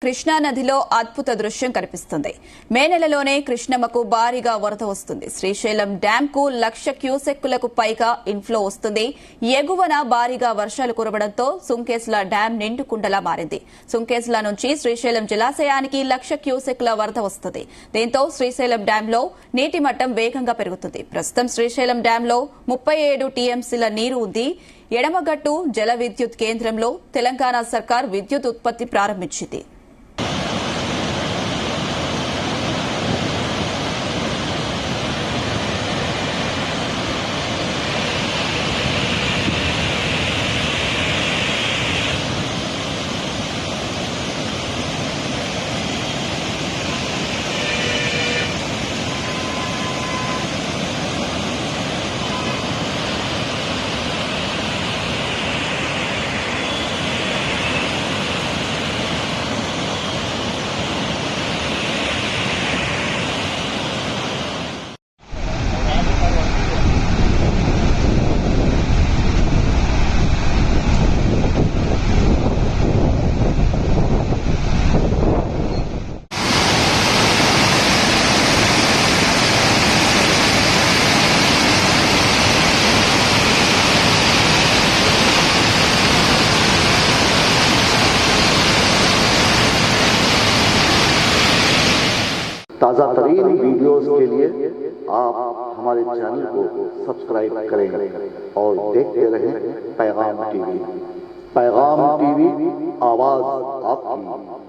కృష్ణా నదిలో అద్భుత దృశ్యం కనిపిస్తుంది. మే నెలలోనే కృష్ణమ్మకు భారీగా వరద వస్తుంది. శ్రీశైలం డ్యాం కు 1,00,000 క్యూసెక్కులకు పైగా ఇన్ఫ్లో వస్తుంది. ఎగువన భారీగా వర్షాలు కురవడంతో సుంకేశ్ల డ్యాం నిండుకుండలా మారింది. సుంకేశ్ల నుంచి శ్రీశైలం జలాశయానికి 1,00,000 క్యూసెక్కుల వరద వస్తుంది. దీంతో శ్రీశైలం డ్యాంలో నీటి మట్టం వేగంగా పెరుగుతుంది. ప్రస్తుతం శ్రీశైలం డ్యాంలో 37 టీఎంసీల నీరు ఉంది. ఎడమగట్టు జల విద్యుత్ కేంద్రంలో తెలంగాణ సర్కార్ విద్యుత్ ఉత్పత్తి ప్రారంభించింది. ताज़ा तरीन वीडियोस के लिए आप हमारे चैनल को सब्सक्राइब करें और देखते रहें पैगाम टीवी। पैगाम टीवी, आवाज़ आपकी।